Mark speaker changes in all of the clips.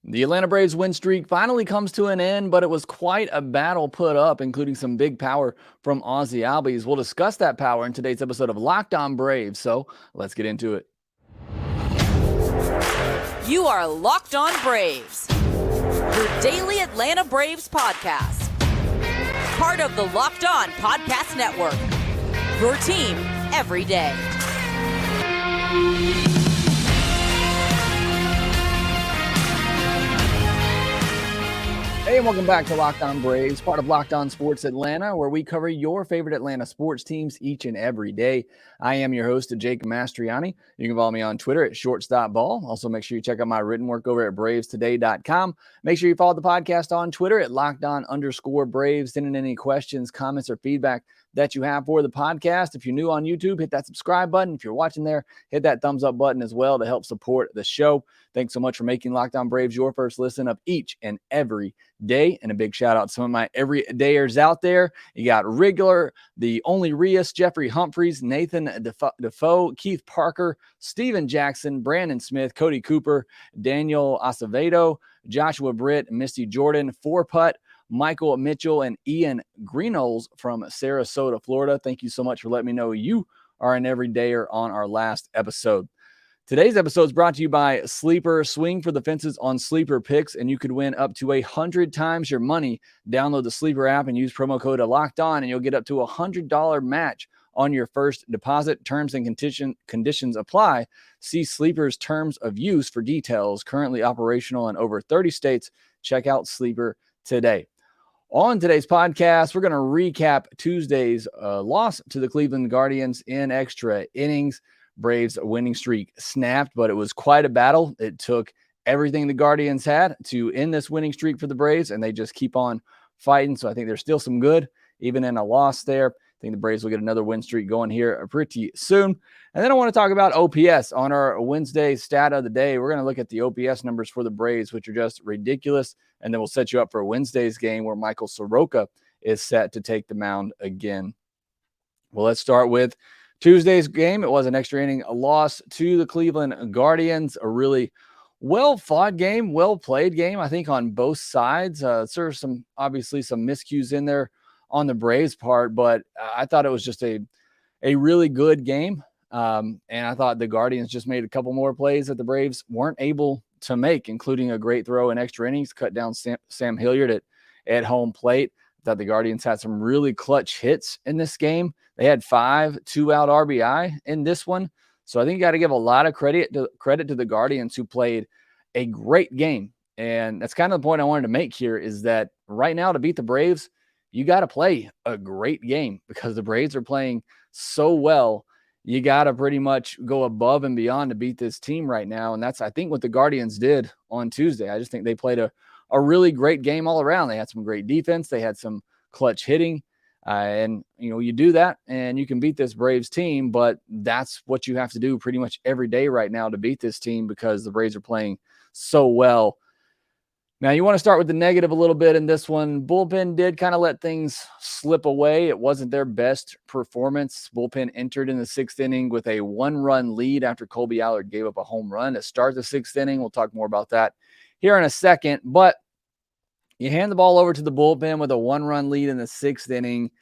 Speaker 1: The Atlanta Braves win streak finally comes to an end, but it was quite a battle put up, including some big power from Ozzie Albies. We'll discuss that power in today's episode of Locked On Braves, so let's get into it.
Speaker 2: You are Locked On Braves, your daily Atlanta Braves podcast. Part of the Locked On Podcast Network, your team every day.
Speaker 1: Hey, and welcome back to Locked On Braves, part of Locked On Sports Atlanta, where we cover your favorite Atlanta sports teams each and every day. I am your host, Jake Mastriani. You can follow me on Twitter at shortstopball. Also, make sure you check out my written work over at bravestoday.com. Make sure you follow the podcast on Twitter at LockedOn_Braves. Send in any questions, comments, or feedback that you have for the podcast. If you're new on YouTube, hit that subscribe button. If you're watching there, hit that thumbs up button as well to help support the show. Thanks so much for making Locked On Braves your first listen of each and every day. And a big shout out to some of my everydayers out there. You got Regular, the Only Rios, Jeffrey Humphreys, Nathan Defoe, Keith Parker, Steven Jackson, Brandon Smith, Cody Cooper, Daniel Acevedo, Joshua Britt, Misty Jordan, Four Putt, Michael Mitchell, and Ian Greenoles from Sarasota, Florida. Thank you so much for letting me know you are an everydayer on our last episode. Today's episode is brought to you by Sleeper. Swing for the fences on Sleeper Picks, and you could win up to 100 times your money. Download the Sleeper app and use promo code LOCKEDON, and you'll get up to $100 match on your first deposit. Terms and conditions apply. See Sleeper's terms of use for details. Currently operational in over 30 states. Check out Sleeper today. On today's podcast, we're going to recap Tuesday's loss to the Cleveland Guardians in extra innings. Braves winning streak snapped, but it was quite a battle. It took everything the Guardians had to end this winning streak for the Braves, and they just keep on fighting. So I think there's still some good, even in a loss there. I think the Braves will get another win streak going here pretty soon. And then I want to talk about OPS on our Wednesday stat of the day. We're going to look at the OPS numbers for the Braves, which are just ridiculous. And then we'll set you up for Wednesday's game where Michael Soroka is set to take the mound again. Well, let's start with Tuesday's game. It was an extra inning loss to the Cleveland Guardians. A really well-fought game, well-played game, I think, on both sides. There's some miscues in there on the Braves' part, but I thought it was just a really good game. And I thought the Guardians just made a couple more plays that the Braves weren't able to make, including a great throw in extra innings, cut down Sam Hilliard at home plate. I thought the Guardians had some really clutch hits in this game. They had 5 2-out RBI in this one. So I think you got to give a lot of credit to the Guardians, who played a great game. And that's kind of the point I wanted to make here, is that right now to beat the Braves, you got to play a great game, because the Braves are playing so well. You got to pretty much go above and beyond to beat this team right now. And that's, I think, what the Guardians did on Tuesday. I just think they played a really great game all around. They had some great defense. They had some clutch hitting. And, you do that and you can beat this Braves team, but that's what you have to do pretty much every day right now to beat this team, because the Braves are playing so well. Now, you want to start with the negative a little bit in this one. Bullpen did kind of let things slip away. It wasn't their best performance. Bullpen entered in the 6th inning with a 1-run lead after Colby Allard gave up a home run to start the 6th inning. We'll talk more about that here in a second, but you hand the ball over to the bullpen with a 1-run lead in the 6th inning.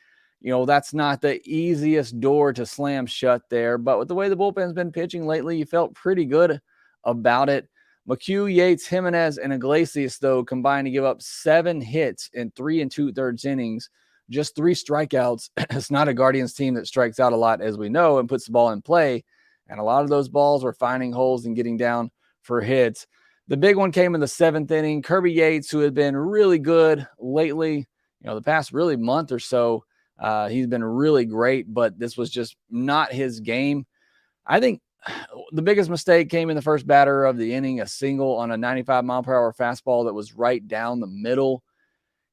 Speaker 1: That's not the easiest door to slam shut there, but with the way the bullpen's been pitching lately, you felt pretty good about it. McHugh, Yates, Jimenez, and Iglesias, though, combined to give up 7 hits in 3 2/3 innings, just 3 strikeouts. It's not a Guardians team that strikes out a lot, as we know, and puts the ball in play. And a lot of those balls were finding holes and getting down for hits. The big one came in the 7th inning. Kirby Yates, who had been really good lately, the past really month or so, he's been really great, but this was just not his game. I think the biggest mistake came in the first batter of the inning, a single on a 95-mile-per-hour fastball that was right down the middle.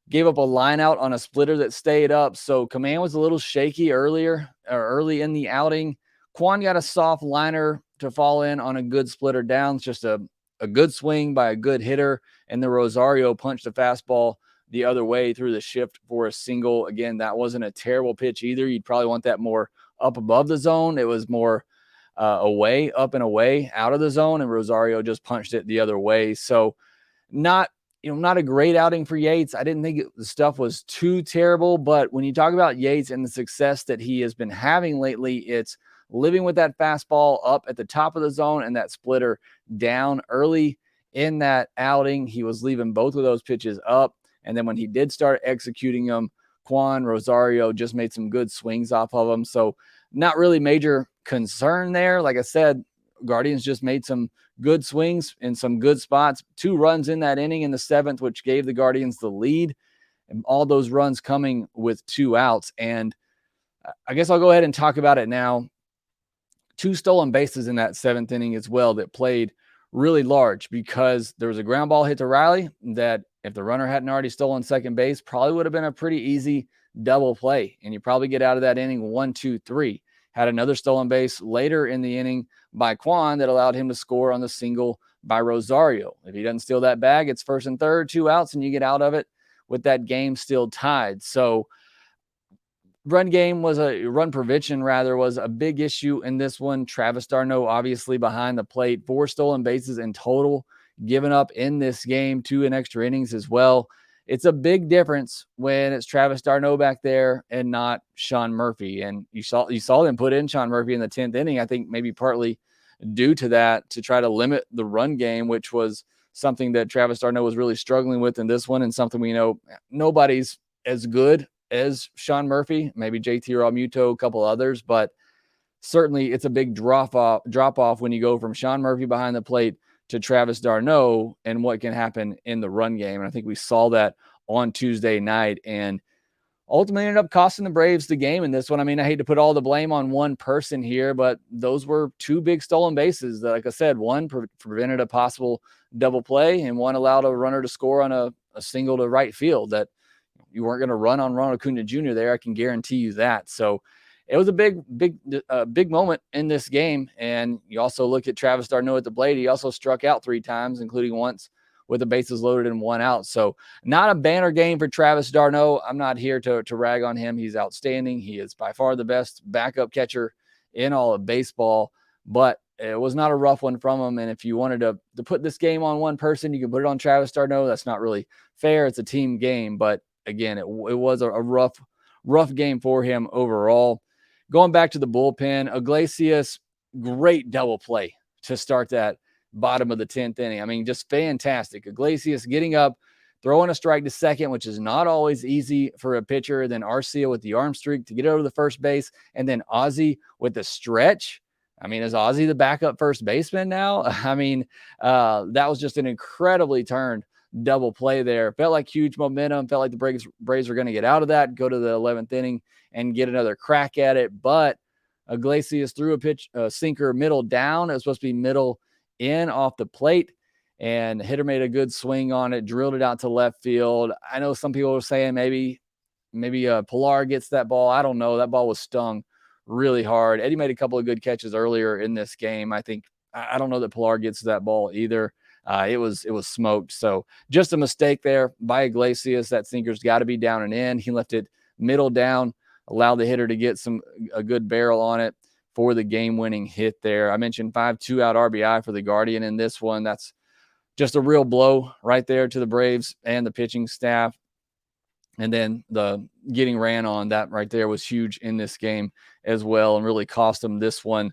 Speaker 1: Gave up a line out on a splitter that stayed up, so command was a little shaky early in the outing. Quan got a soft liner to fall in on a good splitter down. It's just a good swing by a good hitter, and the Rosario punched the fastball the other way through the shift for a single. Again, that wasn't a terrible pitch either. You'd probably want that more up above the zone. It was more away, up and away, out of the zone, and Rosario just punched it the other way. So Not a great outing for Yates. I didn't think the stuff was too terrible, but when you talk about Yates and the success that he has been having lately, it's living with that fastball up at the top of the zone and that splitter down early in that outing. He was leaving both of those pitches up. And then when he did start executing them, Juan Rosario just made some good swings off of them. So not really major concern there. Like I said, Guardians just made some good swings in some good spots. 2 runs in that inning in the 7th, which gave the Guardians the lead. And all those runs coming with 2 outs. And I guess I'll go ahead and talk about it now. 2 stolen bases in that 7th inning as well that played really large, because there was a ground ball hit to Riley that, if the runner hadn't already stolen second base, probably would have been a pretty easy double play. And you probably get out of that inning 1-2-3. Had another stolen base later in the inning by Juan that allowed him to score on the single by Rosario. If he doesn't steal that bag, it's 1st and 3rd, 2 outs, and you get out of it with that game still tied. So run prevention was a big issue in this one. Travis d'Arnaud obviously behind the plate, 4 stolen bases in total given up in this game, 2 in extra innings as well. It's a big difference when it's Travis d'Arnaud back there and not Sean Murphy. And you saw them put in Sean Murphy in the 10th inning, I think maybe partly due to that, to try to limit the run game, which was something that Travis d'Arnaud was really struggling with in this one, and something we know nobody's as good as Sean Murphy, maybe JT Realmuto, a couple others, but certainly it's a big drop off when you go from Sean Murphy behind the plate to Travis d'Arnaud and what can happen in the run game. And I think we saw that on Tuesday night, and ultimately ended up costing the Braves the game in this one. I mean, I hate to put all the blame on one person here, but those were 2 big stolen bases. Like I said, one prevented a possible double play, and one allowed a runner to score on a single to right field that you weren't going to run on Ronald Acuna Jr. there. I can guarantee you that. So it was a big moment in this game. And you also look at Travis d'Arnaud at the plate. He also struck out 3 times, including once with the bases loaded and 1 out. So not a banner game for Travis d'Arnaud. I'm not here to rag on him. He's outstanding. He is by far the best backup catcher in all of baseball, but it was not a rough one from him. And if you wanted to put this game on one person, you can put it on Travis d'Arnaud. That's not really fair. It's a team game, but again, it was a rough game for him overall. Going back to the bullpen, Iglesias, great double play to start that bottom of the 10th inning. I mean, just fantastic. Iglesias getting up, throwing a strike to second, which is not always easy for a pitcher. Then Arcia with the arm streak to get over the first base, and then Ozzie with the stretch. I mean, is Ozzie the backup first baseman now? I mean, that was just an incredibly turned double play there. Felt like huge momentum. Felt like the Braves were going to get out of that, go to the 11th inning and get another crack at it. But Iglesias threw a sinker middle down. It was supposed to be middle in off the plate, and the hitter made a good swing on it, drilled it out to left field. I know some people were saying maybe Pilar gets that ball. I don't know. That ball was stung really hard. Eddie made a couple of good catches earlier in this game. I don't know that Pilar gets that ball either. It was smoked. So just a mistake there by Iglesias. That sinker's got to be down and in. He left it middle down, allowed the hitter to get a good barrel on it for the game-winning hit there. I mentioned 5 2-out RBI for the Guardian in this one. That's just a real blow right there to the Braves and the pitching staff. And then the getting ran on, that right there was huge in this game as well, and really cost them this one.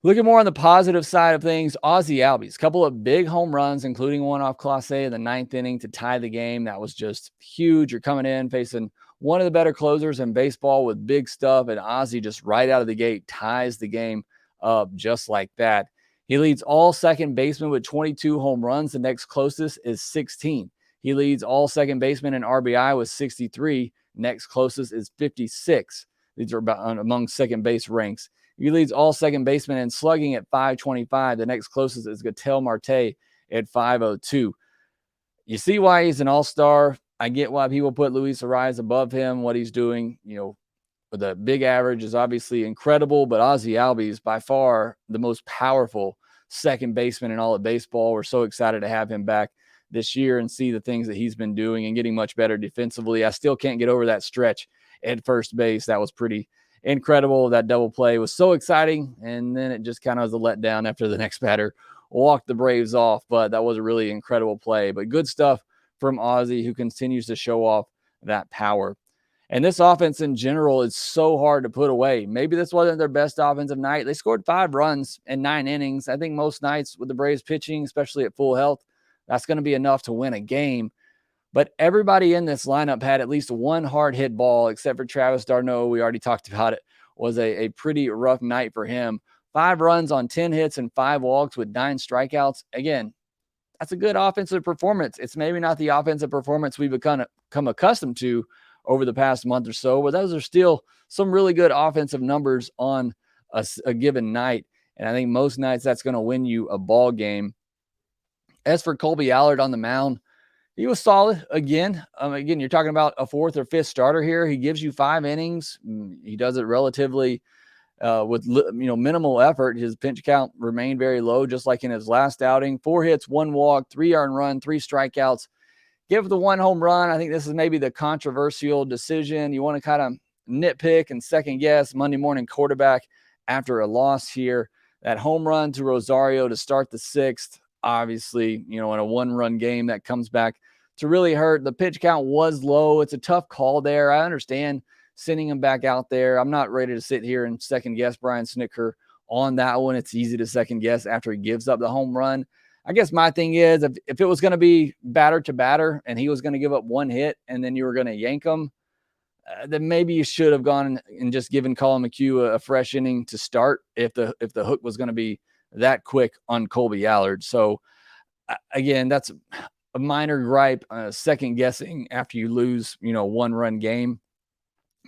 Speaker 1: Looking more on the positive side of things, Ozzie Albies, a couple of big home runs, including one off Clase in the 9th inning to tie the game. That was just huge. You're coming in facing one of the better closers in baseball with big stuff, and Ozzie just right out of the gate ties the game up just like that. He leads all second basemen with 22 home runs. The next closest is 16. He leads all second basemen in RBI with 63. Next closest is 56. These are about among second base ranks. He leads all second basemen in slugging at 525. The next closest is Gatel Marte at 502. You see why he's an all-star. I get why people put Luis Ariz above him. What he's doing, with a big average is obviously incredible, but Ozzie Albies, by far the most powerful second baseman in all of baseball. We're so excited to have him back this year and see the things that he's been doing and getting much better defensively. I still can't get over that stretch at first base. That was pretty incredible. That double play was so exciting, and then it just kind of was a letdown after the next batter walked the Braves off, but that was a really incredible play. But good stuff from Ozzie, who continues to show off that power. And this offense in general is so hard to put away. Maybe this wasn't their best offensive night. They scored 5 runs in 9 innings. I think most nights with the Braves pitching, especially at full health, that's going to be enough to win a game. But everybody in this lineup had at least one hard hit ball, except for Travis d'Arnaud. We already talked about it. Was a pretty rough night for him. 5 runs on 10 hits and 5 walks with 9 strikeouts. Again, that's a good offensive performance. It's maybe not the offensive performance we've become accustomed to over the past month or so, but those are still some really good offensive numbers on a given night. And I think most nights that's going to win you a ball game. As for Colby Allard on the mound, he was solid again. Again, you're talking about a 4th or 5th starter here. He gives you 5 innings. He does it relatively with minimal effort. His pitch count remained very low, just like in his last outing. 4 hits, 1 walk, 3 earned run, 3 strikeouts. Give the 1 home run. I think this is maybe the controversial decision. You want to kind of nitpick and second guess Monday morning quarterback after a loss here. That home run to Rosario to start the 6th, obviously, in a 1-run game that comes back to really hurt. The pitch count was low. It's a tough call there. I understand sending him back out there. I'm not ready to sit here and second guess Brian Snitker on that one. It's easy to second guess after he gives up the home run. I guess my thing is if it was going to be batter to batter and he was going to give up 1 hit and then you were going to yank him, then maybe you should have gone and just given Colin McHugh a fresh inning to start if the hook was going to be that quick on Colby Allard. So again, that's a minor gripe, second guessing after you lose, 1-run game.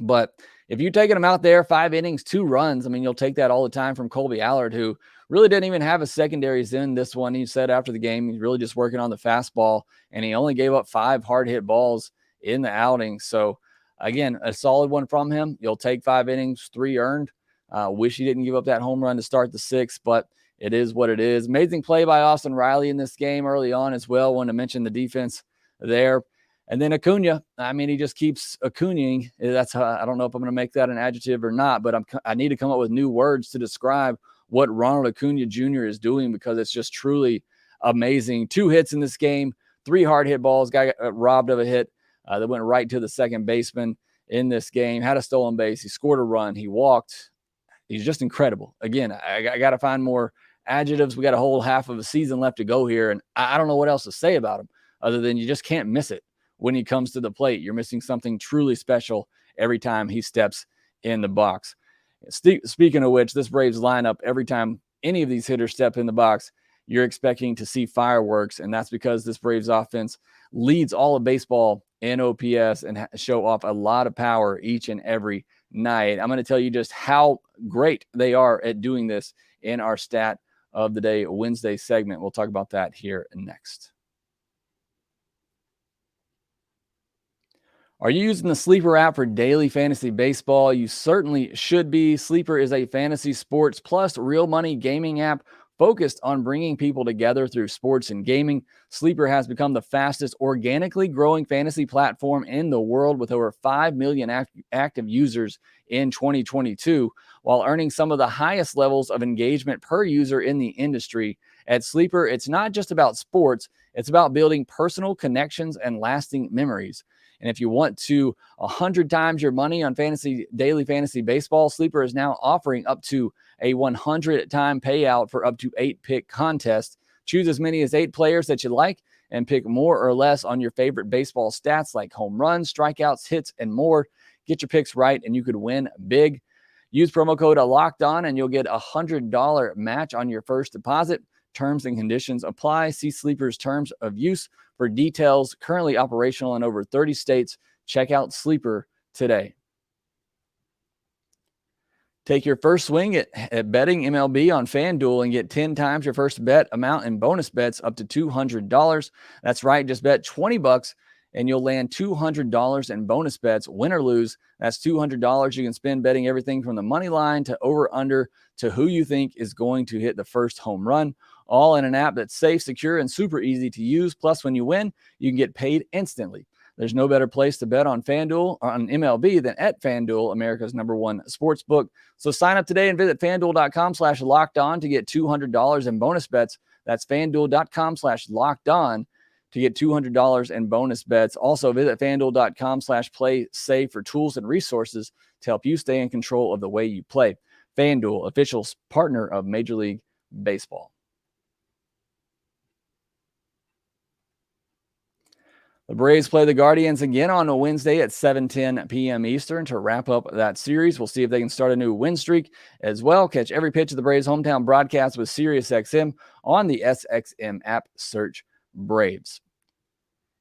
Speaker 1: But if you're taking him out there, 5 innings, 2 runs, you'll take that all the time from Colby Allard, who really didn't even have a secondaries in this one. He said after the game, he's really just working on the fastball, and he only gave up 5 hard hit balls in the outing. So again, a solid one from him. You'll take 5 innings, 3 earned. Wish he didn't give up that home run to start the 6th, but it is what it is. Amazing play by Austin Riley in this game early on as well. Wanted to mention the defense there. And then Acuna, he just keeps Acunaing. That's how, I don't know if I'm going to make that an adjective or not, but I need to come up with new words to describe what Ronald Acuna Jr. is doing, because it's just truly amazing. 2 hits in this game, 3 hard hit balls. Guy got robbed of a hit that went right to the second baseman in this game. Had a stolen base. He scored a run. He walked. He's just incredible. Again, I got to find more adjectives. We got a whole half of a season left to go here, and I don't know what else to say about him other than you just can't miss it. When he comes to the plate, you're missing something truly special every time he steps in the box. Speaking of which, this Braves lineup, every time any of these hitters step in the box, you're expecting to see fireworks, and that's because this Braves offense leads all of baseball in OPS and show off a lot of power each and every night. I'm going to tell you just how great they are at doing this in our Stat of the Day Wednesday segment. We'll talk about that here next. Are you using the Sleeper app for daily fantasy baseball? You certainly should be. Sleeper is a fantasy sports plus real money gaming app focused on bringing people together through sports and gaming. Sleeper has become the fastest organically growing fantasy platform in the world, with over 5 million active users in 2022, while earning some of the highest levels of engagement per user in the industry. At Sleeper, it's not just about sports, it's about building personal connections and lasting memories. And if you want to 100 times your money on daily fantasy baseball, Sleeper is now offering up to a 100-time payout for up to 8 pick contests. Choose as many as 8 players that you like and pick more or less on your favorite baseball stats like home runs, strikeouts, hits, and more. Get your picks right and you could win big. Use promo code LOCKEDON and you'll get a $100 match on your first deposit. Terms and conditions apply. See Sleeper's terms of use for details. Currently operational in over 30 states. Check out Sleeper today. Take your first swing at betting MLB on FanDuel and get 10 times your first bet amount in bonus bets up to $200. That's right. Just bet $20 and you'll land $200 in bonus bets, win or lose. That's $200 you can spend betting everything from the money line to over-under to who you think is going to hit the first home run, all in an app that's safe, secure, and super easy to use. Plus, when you win, you can get paid instantly. There's no better place to bet on FanDuel or on MLB than at FanDuel, America's #1 sports book. So sign up today and visit FanDuel.com/lockedon to get $200 in bonus bets. That's FanDuel.com/lockedon to get $200 in bonus bets. Also, visit FanDuel.com/play-safe for tools and resources to help you stay in control of the way you play. FanDuel, official partner of Major League Baseball. The Braves play the Guardians again on a Wednesday at 7:10 p.m. Eastern to wrap up that series. We'll see if they can start a new win streak as well. Catch every pitch of the Braves' hometown broadcast with SiriusXM on the SXM app. Search Braves.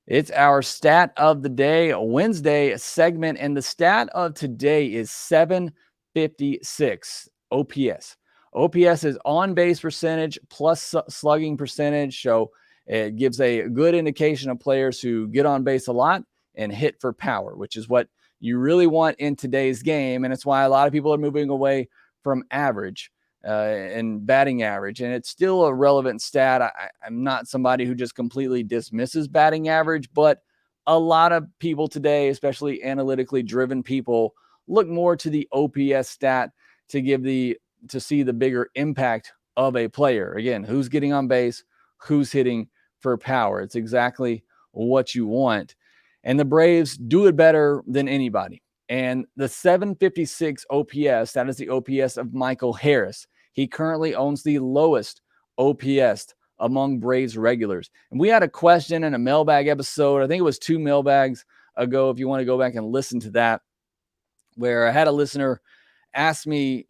Speaker 1: It's our stat of the day, a Wednesday segment, and the stat of today is 756 OPS. OPS is on-base percentage plus slugging percentage, so it gives a good indication of players who get on base a lot and hit for power, which is what you really want in today's game, and it's why a lot of people are moving away from average and batting average, and it's still a relevant stat. I'm not somebody who just completely dismisses batting average, but a lot of people today, especially analytically driven people, look more to the OPS stat to see the bigger impact of a player. Again, who's getting on base, who's hitting for power. It's exactly what you want. And the Braves do it better than anybody. And the 756 OPS, that is the OPS of Michael Harris. He currently owns the lowest OPS among Braves regulars. And we had a question in a mailbag episode. I think it was 2 mailbags ago, if you want to go back and listen to that, where I had a listener ask me,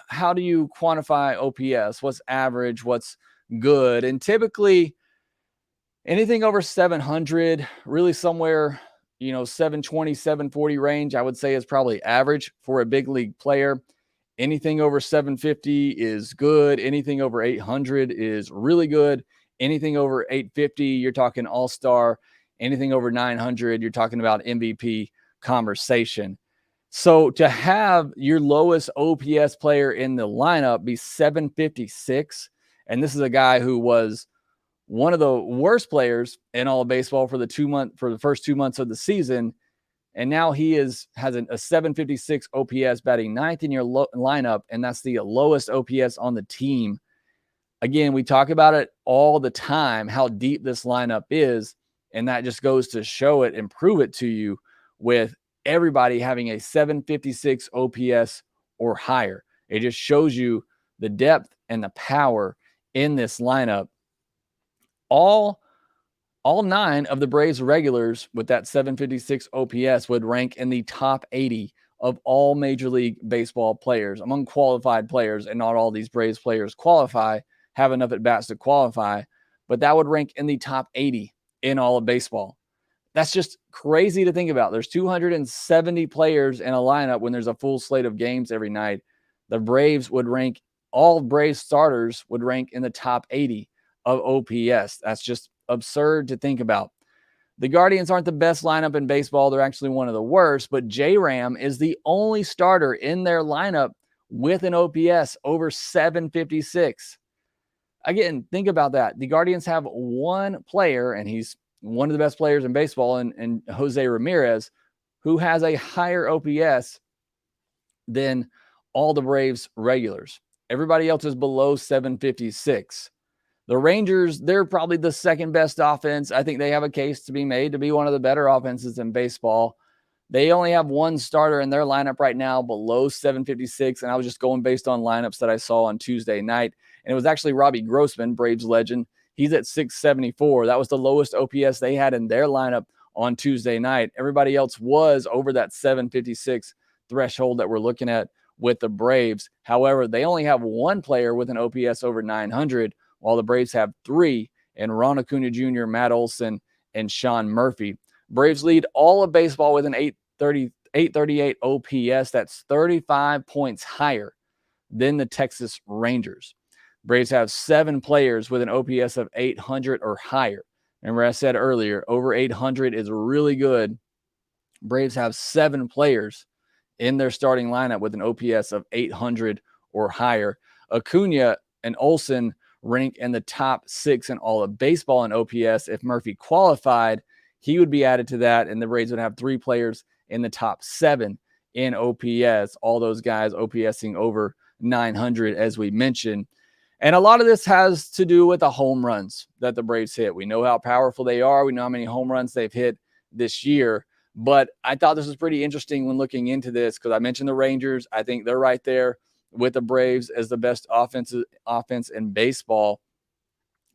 Speaker 1: how do you quantify OPS? What's average? What's good? And typically anything over 700, really somewhere, 720, 740 range, I would say is probably average for a big league player. Anything over 750 is good. Anything over 800 is really good. Anything over 850, you're talking all-star. Anything over 900, you're talking about MVP conversation. So to have your lowest OPS player in the lineup be 756, and this is a guy who was one of the worst players in all of baseball for the first 2 months of the season, and now he has a 756 OPS, batting ninth in your lineup, and that's the lowest OPS on the team. Again, we talk about it all the time, how deep this lineup is, and that just goes to show it and prove it to you with everybody having a 756 OPS or higher. It just shows you the depth and the power in this lineup. All 9 of the Braves regulars with that 756 OPS would rank in the top 80 of all Major League Baseball players among qualified players, and not all these Braves players have enough at-bats to qualify, but that would rank in the top 80 in all of baseball. That's just crazy to think about. There's 270 players in a lineup when there's a full slate of games every night. The Braves would rank, all Braves starters would rank in the top 80 of OPS. That's just absurd to think about. The Guardians aren't the best lineup in baseball. They're actually one of the worst, but J-Ram is the only starter in their lineup with an OPS over 756. Again, think about that. The Guardians have one player, and he's one of the best players in baseball, and Jose Ramirez, who has a higher OPS than all the Braves regulars. Everybody else is below 756. The Rangers, they're probably the second best offense. I think they have a case to be made to be one of the better offenses in baseball. They only have one starter in their lineup right now below 756, and I was just going based on lineups that I saw on Tuesday night, and it was actually Robbie Grossman, Braves legend. He's at 674. That was the lowest OPS they had in their lineup on Tuesday night. Everybody else was over that 756 threshold that we're looking at with the Braves. However, they only have one player with an OPS over 900, while the Braves have 3, and Ron Acuna Jr., Matt Olson, and Sean Murphy. Braves lead all of baseball with an 838 OPS. That's 35 points higher than the Texas Rangers. Braves have 7 players with an OPS of 800 or higher. Remember I said earlier, over 800 is really good. Braves have 7 players in their starting lineup with an OPS of 800 or higher. Acuna and Olson rank in the top 6 in all of baseball in OPS. If Murphy qualified, he would be added to that, and the Braves would have 3 players in the top 7 in OPS. All those guys OPSing over 900, as we mentioned. And a lot of this has to do with the home runs that the Braves hit. We know how powerful they are. We know how many home runs they've hit this year. But I thought this was pretty interesting when looking into this because I mentioned the Rangers. I think they're right there with the Braves as the best offense in baseball.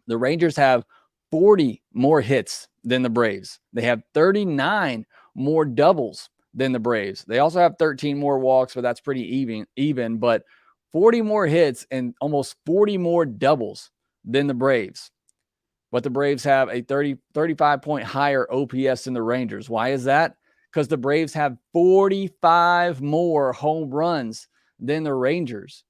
Speaker 1: The Rangers have 40 more hits than the Braves. They have 39 more doubles than the Braves. They also have 13 more walks, but that's pretty even, but 40 more hits and almost 40 more doubles than the Braves. But the Braves have a 35 point higher OPS than the Rangers. Why is that? Because the Braves have 45 more home runs than the Rangers.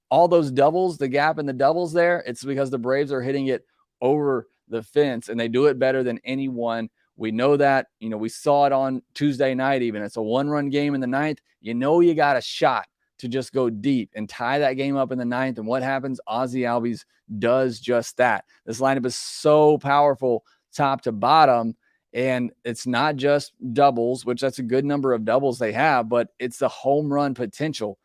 Speaker 1: All those doubles, the gap in the doubles there, it's because the Braves are hitting it over the fence, and they do it better than anyone. We know that. We saw it on Tuesday night even. It's a one-run game in the ninth. You got a shot to just go deep and tie that game up in the ninth. And what happens? Ozzie Albies does just that. This lineup is so powerful top to bottom, and it's not just doubles, which that's a good number of doubles they have, but it's the home run potential.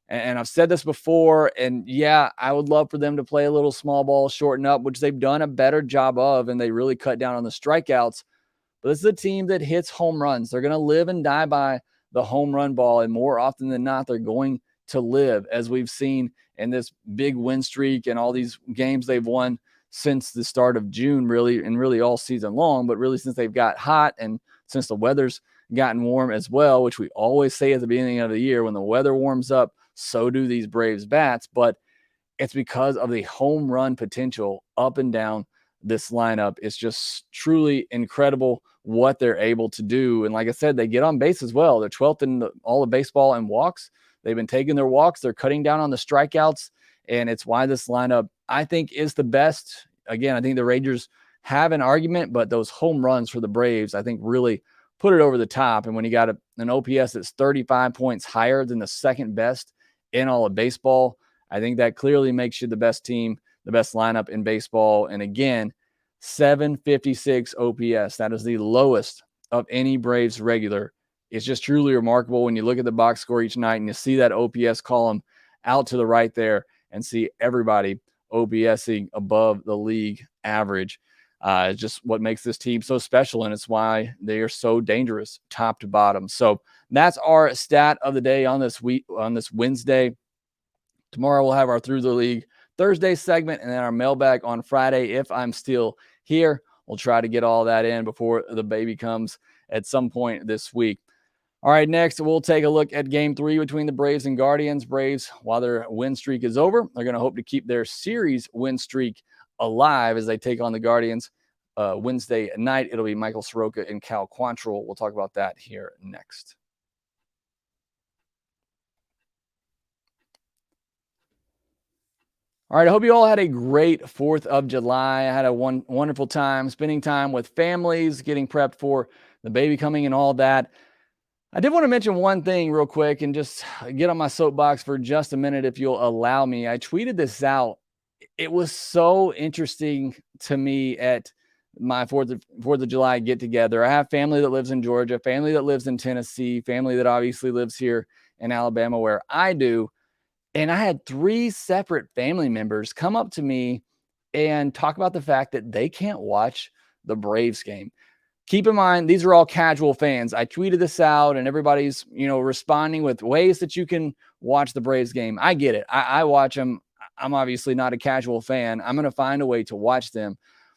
Speaker 1: And I've said this before, and yeah, I would love for them to play a little small ball, shorten up, which they've done a better job of, and they really cut down on the strikeouts. But this is a team that hits home runs. They're going to live and die by the home run ball, and more often than not, they're going to live, as we've seen in this big win streak and all these games they've won since the start of June, really all season long, but really since they've got hot and since the weather's gotten warm as well, which we always say at the beginning of the year, when the weather warms up, so do these Braves bats. But it's because of the home run potential up and down this lineup. It's just truly incredible what they're able to do. And like I said, they get on base as well. They're 12th in all of baseball in walks. They've been taking their walks. They're cutting down on the strikeouts. And it's why this lineup, I think, is the best. Again, I think the Rangers have an argument, but those home runs for the Braves, I think, really put it over the top. And when you got an OPS that's 35 points higher than the second best in all of baseball, I think that clearly makes you the best team, the best lineup in baseball. And again, 756 OPS. That is the lowest of any Braves regular. It's just truly remarkable when you look at the box score each night and you see that OPS column out to the right there and see everybody OPSing above the league average. It's just what makes this team so special, and it's why they are so dangerous top to bottom. So that's our stat of the day on this week, on this Wednesday. Tomorrow we'll have our Through the League Thursday segment, and then our mailbag on Friday. If I'm still here, we'll try to get all that in before the baby comes at some point this week. All right, next we'll take a look at Game 3 between the Braves and Guardians. Braves, while their win streak is over, they're going to hope to keep their series win streak alive as they take on the Guardians Wednesday night. It'll be Michael Soroka and Cal Quantrill. We'll talk about that here next. All right, I hope you all had a great 4th of July. I had a wonderful time spending time with families, getting prepped for the baby coming and all that. I did want to mention one thing real quick and just get on my soapbox for just a minute if you'll allow me. I tweeted this out. It was so interesting to me at my 4th of July get together. I have family that lives in Georgia, family that lives in Tennessee, family that obviously lives here in Alabama where I do. And I had 3 separate family members come up to me and talk about the fact that they can't watch the Braves game. Keep in mind, these are all casual fans. I tweeted this out and everybody's, responding with ways that you can watch the Braves game. I get it. I watch them. I'm obviously not a casual fan. I'm going to find a way to watch them.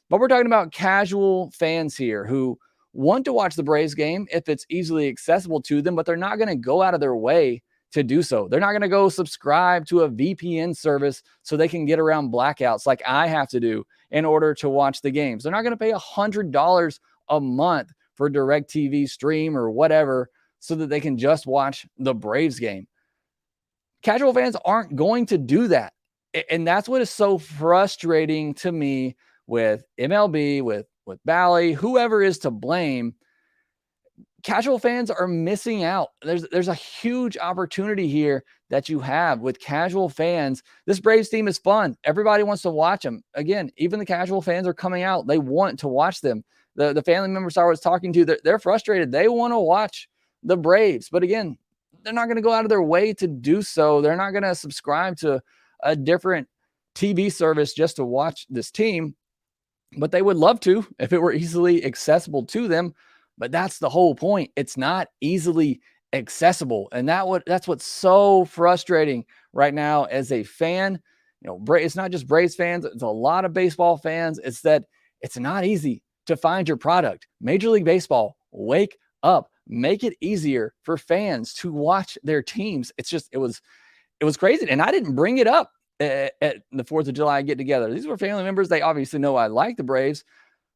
Speaker 1: But we're talking about casual fans here who want to watch the Braves game if it's easily accessible to them, but they're not going to go out of their way to do so. They're not going to go subscribe to a VPN service so they can get around blackouts like I have to do in order to watch the games. They're not going to pay $100 a month for DirecTV stream or whatever so that they can just watch the Braves game. Casual fans aren't going to do that. And that's what is so frustrating to me with MLB, with Bally, whoever is to blame. Casual fans are missing out. There's a huge opportunity here that you have with casual fans. This Braves team is fun. Everybody wants to watch them. Again, even the casual fans are coming out. They want to watch them. The family members I was talking to, they're frustrated. They want to watch the Braves. But again, they're not going to go out of their way to do so. They're not going to subscribe to a different TV service just to watch this team, but they would love to if it were easily accessible to them. But that's the whole point. It's not easily accessible. And that's what's so frustrating right now as a fan. It's not just Braves fans, it's a lot of baseball fans. It's that it's not easy to find your product. Major League Baseball, wake up. Make it easier for fans to watch their teams. It was crazy. And I didn't bring it up at the 4th of July get together. These were family members. They obviously know I like the Braves,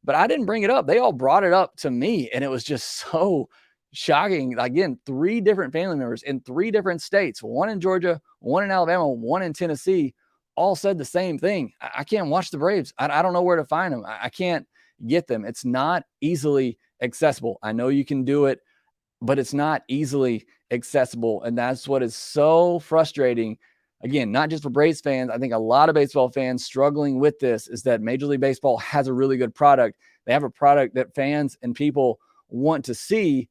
Speaker 1: but I didn't bring it up. They all brought it up to me. And it was just so shocking. Again, 3 different family members in 3 different states, one in Georgia, one in Alabama, one in Tennessee, all said the same thing. I can't watch the Braves. I don't know where to find them. I can't get them. It's not easily accessible. I know you can do it, but it's not easily accessible. And that's what is so frustrating. Again, not just for Braves fans. I think a lot of baseball fans struggling with this is that Major League Baseball has a really good product. They have a product that fans and people want to see.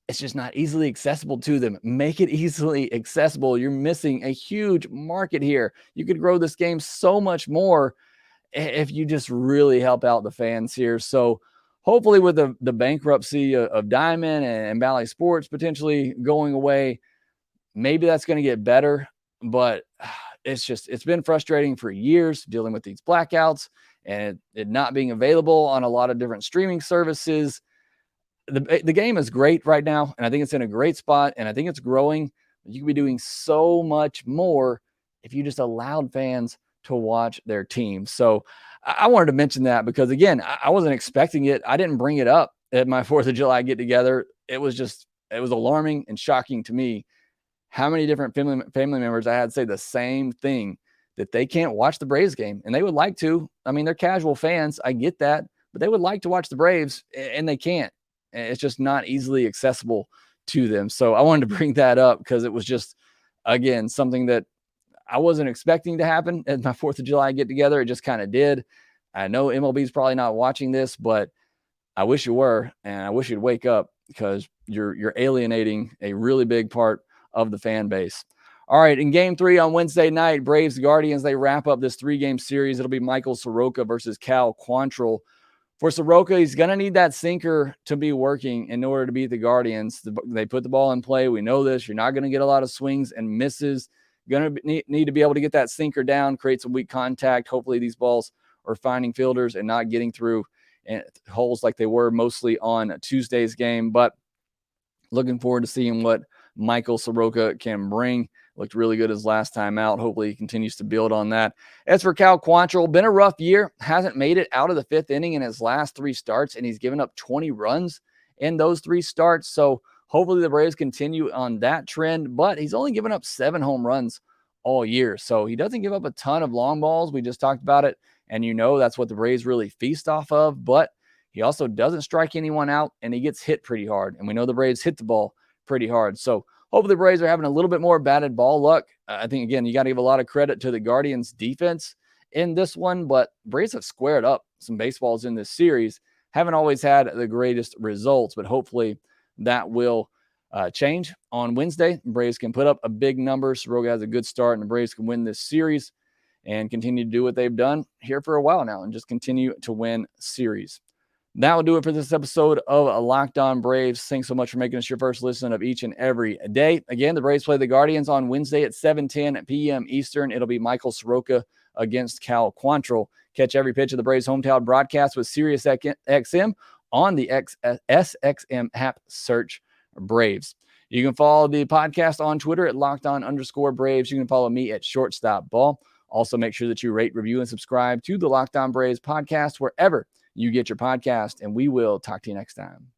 Speaker 1: It's just not easily accessible to them. Make it easily accessible. You're missing a huge market here. You could grow this game so much more if you just really help out the fans here. So hopefully with the bankruptcy of Diamond and Valley Sports potentially going away, maybe that's going to get better. But it's been frustrating for years dealing with these blackouts and it not being available on a lot of different streaming services. The game is great right now, and I think it's in a great spot, and I think it's growing. You could be doing so much more if you just allowed fans to watch their team. So I wanted to mention that because, again, I wasn't expecting it. I didn't bring it up at my 4th of July get together. It was alarming and shocking to me how many different family members I had say the same thing, that they can't watch the Braves game, and they would like to. I mean, they're casual fans. I get that, but they would like to watch the Braves, and they can't. It's just not easily accessible to them. So I wanted to bring that up because it was just, again, something that I wasn't expecting to happen at my 4th of July get together. It just kind of did. I know MLB is probably not watching this, but I wish you were, and I wish you'd wake up because you're alienating a really big part of the fan base. All right, in Game 3 on Wednesday night, Braves Guardians, they wrap up this 3-game series. It'll be Michael Soroka versus Cal Quantrill. For Soroka, he's going to need that sinker to be working in order to beat the Guardians. They put the ball in play. We know this. You're not going to get a lot of swings and misses. Going to need to be able to get that sinker down, create some weak contact. Hopefully these balls are finding fielders and not getting through holes like they were mostly on Tuesday's game. But looking forward to seeing what Michael Soroka can bring. Looked really good his last time out. Hopefully he continues to build on that. As for Cal Quantrill, been a rough year. Hasn't made it out of the 5th inning in his last 3 starts, and he's given up 20 runs in those 3 starts. So hopefully the Braves continue on that trend, but he's only given up 7 home runs all year. So he doesn't give up a ton of long balls. We just talked about it, and that's what the Braves really feast off of, but he also doesn't strike anyone out, and he gets hit pretty hard. And we know the Braves hit the ball pretty hard. So hopefully the Braves are having a little bit more batted ball luck. I think, again, you got to give a lot of credit to the Guardians' defense in this one, but Braves have squared up some baseballs in this series. Haven't always had the greatest results, but hopefully that will change on Wednesday. Braves can put up a big number. Soroka has a good start, and the Braves can win this series and continue to do what they've done here for a while now and just continue to win series. That will do it for this episode of Locked On Braves. Thanks so much for making us your first listen of each and every day. Again, the Braves play the Guardians on Wednesday at 7:10 p.m. Eastern. It'll be Michael Soroka against Cal Quantrill. Catch every pitch of the Braves hometown broadcast with SiriusXM on the SXM app. Search Braves. You can follow the podcast on Twitter at LockedOn_Braves. You can follow me at ShortstopBall. Also, make sure that you rate, review, and subscribe to the Locked On Braves podcast wherever you get your podcast, and we will talk to you next time.